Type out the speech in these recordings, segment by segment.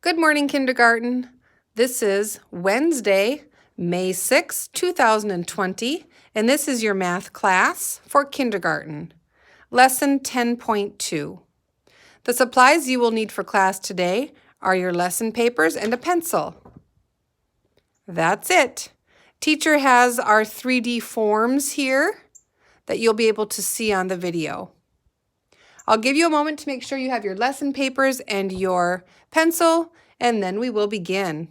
Good morning, kindergarten. This is Wednesday, May 6, 2020, and this is your math class for kindergarten. Lesson 10.2. The supplies you will need for class today are your lesson papers and a pencil. That's it. Teacher has our 3D forms here that you'll be able to see on the video. I'll give you a moment to make sure you have your lesson papers and your pencil, and then we will begin.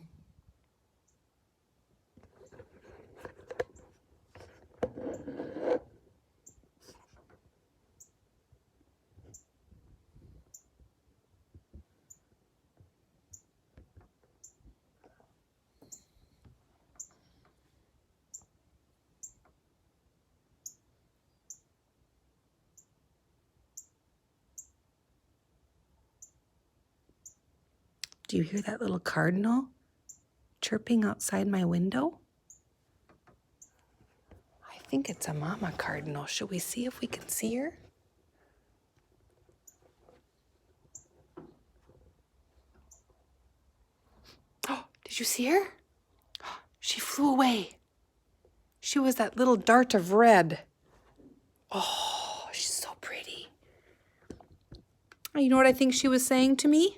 Do you hear that little cardinal chirping outside my window? I think it's a mama cardinal. Should we see if we can see her? Oh, did you see her? She flew away. She was that little dart of red. Oh, she's so pretty. You know what I think she was saying to me?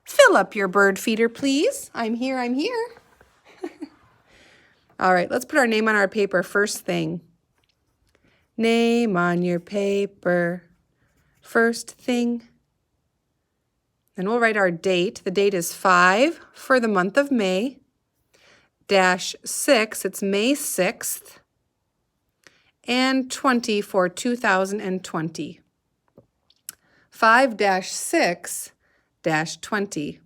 Fill up your bird feeder, please. I'm here, I'm here. All right, let's put our name on our paper first thing. Name on your paper, first thing. Then we'll write our date. The date is 5 for the month of May, -6, it's May 6th, and 20 for 2020. 5-6-20.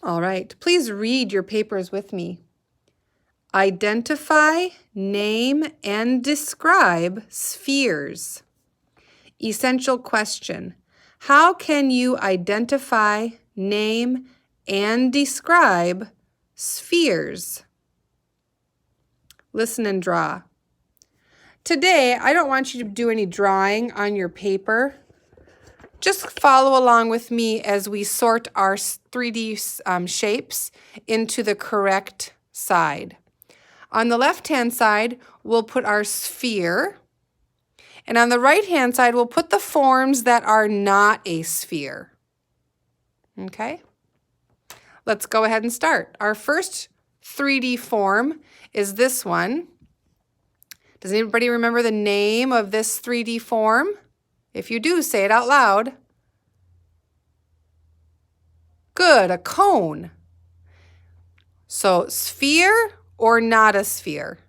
All right, please read your papers with me. Identify, name, and describe spheres. Essential question. How can you identify, name, and describe spheres? Listen and draw. Today, I don't want you to do any drawing on your paper. Just follow along with me as we sort our 3D shapes into the correct side. On the left-hand side, we'll put our sphere. And on the right-hand side, we'll put the forms that are not a sphere. Okay? Let's go ahead and start. Our first 3D form is this one. Does anybody remember the name of this 3D form? If you do, say it out loud. Good, a cone. So sphere or not a sphere?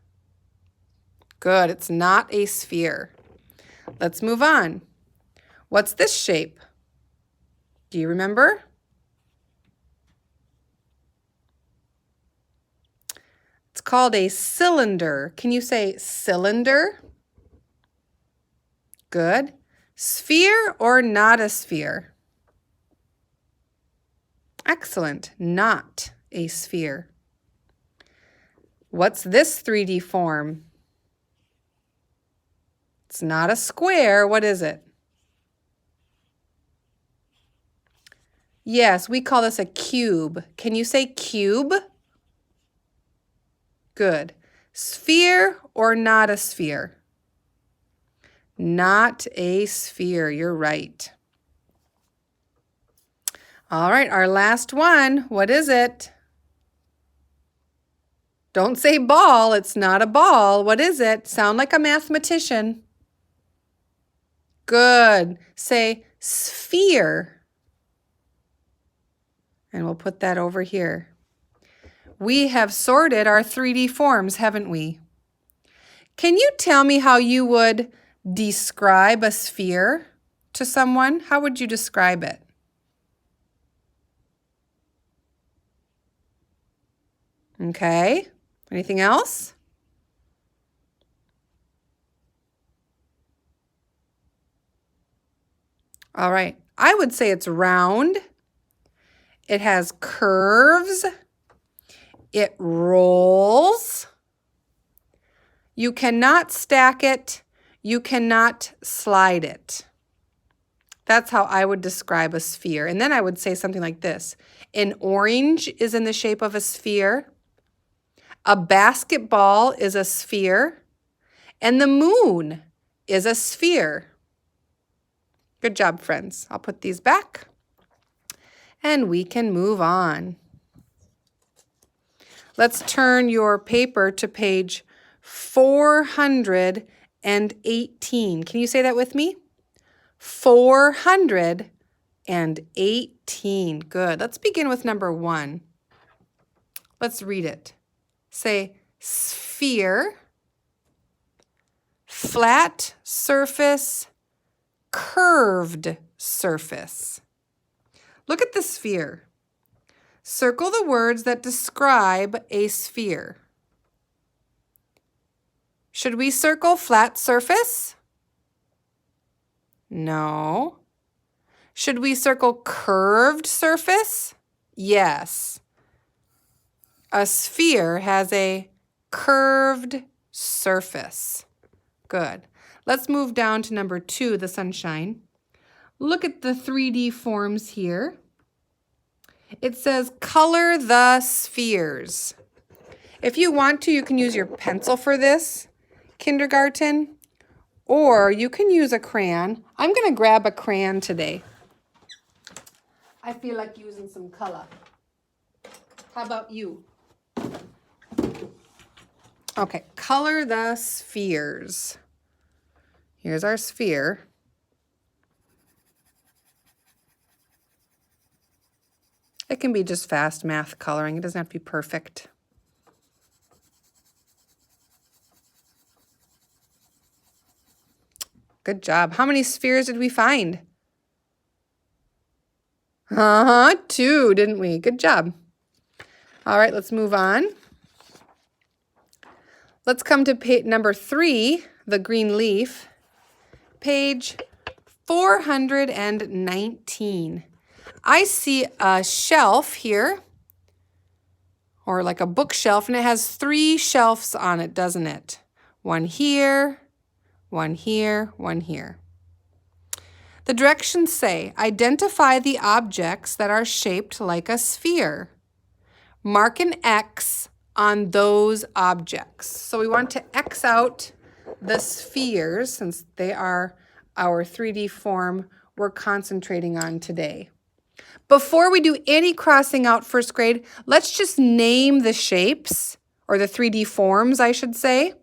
Good, it's not a sphere. Let's move on. What's this shape? Do you remember? It's called a cylinder. Can you say cylinder? Good. Sphere or not a sphere? Excellent. Not a sphere. What's this 3D form? It's not a square. What is it? Yes, we call this a cube. Can you say cube? Good. Sphere or not a sphere? Not a sphere. You're right. All right, our last one. What is it? Don't say ball. It's not a ball. What is it? Sound like a mathematician. Good. Say sphere. And we'll put that over here. We have sorted our 3D forms, haven't we? Can you tell me how you would describe a sphere to someone? How would you describe it? Okay. Anything else? All right. I would say it's round. It has curves. It rolls. You cannot stack it. You cannot slide it. That's how I would describe a sphere. And then I would say something like this. An orange is in the shape of a sphere. A basketball is a sphere. And the moon is a sphere. Good job, friends. I'll put these back. And we can move on. Let's turn your paper to page 418. Can you say that with me? 418. Good. Let's begin with number 1. Let's read it. Say sphere, flat surface, curved surface. Look at the sphere. Circle the words that describe a sphere. Should we circle flat surface? No. Should we circle curved surface? Yes. A sphere has a curved surface. Good. Let's move down to number 2, the sunshine. Look at the 3D forms here. It says color the spheres. If you want to, you can use your pencil for this, kindergarten, or you can use a crayon. I'm going to grab a crayon today. I feel like using some color. How about you? Okay, color the spheres. Here's our sphere. It can be just fast math coloring. It doesn't have to be perfect. Good job. How many spheres did we find? 2, didn't we? Good job. All right, let's move on. Let's come to page number 3, the green leaf. Page 419. I see a shelf here, or like a bookshelf, and it has 3 shelves on it, doesn't it? One here, one here, one here. The directions say, identify the objects that are shaped like a sphere. Mark an X on those objects. So we want to X out the spheres since they are our 3D form we're concentrating on today. Before we do any crossing out first grade, let's just name the shapes, or the 3D forms, I should say,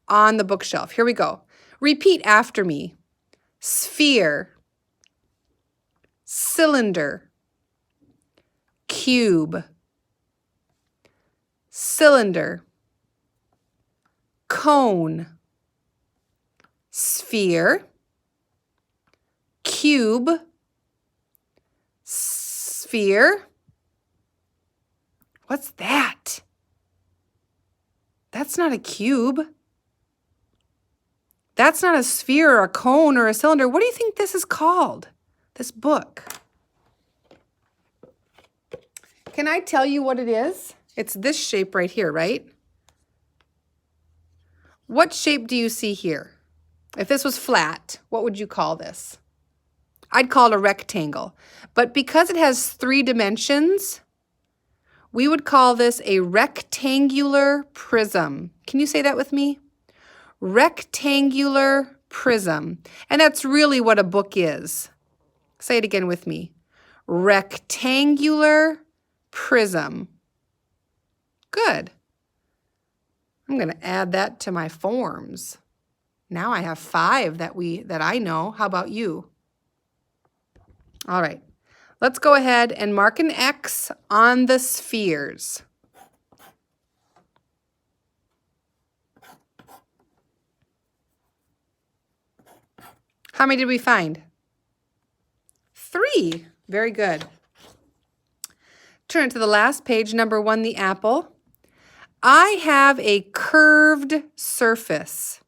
on the bookshelf. Here we go. Repeat after me. Sphere, cylinder, cube, cylinder, cone, sphere, cube, sphere. What's that? That's not a cube. That's not a sphere or a cone or a cylinder. What do you think this is called? This book. Can I tell you what it is? It's this shape right here, right? What shape do you see here? If this was flat, what would you call this? I'd call it a rectangle. But because it has 3 dimensions, we would call this a rectangular prism. Can you say that with me? Rectangular prism. And that's really what a book is. Say it again with me. Rectangular prism. Good. I'm going to add that to my forms. Now I have 5 that I know. How about you? All right. Let's go ahead and mark an X on the spheres. How many did we find? 3. Very good. Turn to the last page, number 1, the apple. I have a curved surface.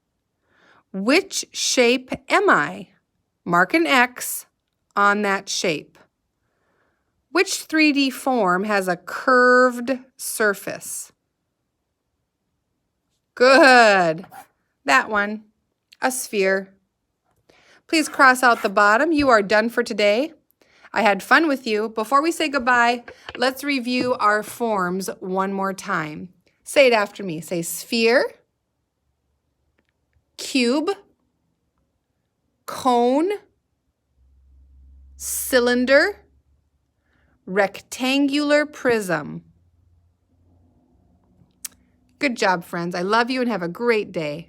Which shape am I? Mark an X on that shape. Which 3D form has a curved surface? Good. That one, a sphere. Please cross out the bottom. You are done for today. I had fun with you. Before we say goodbye, let's review our forms one more time. Say it after me. Say sphere, cube, cone, cylinder, rectangular prism. Good job, friends. I love you and have a great day.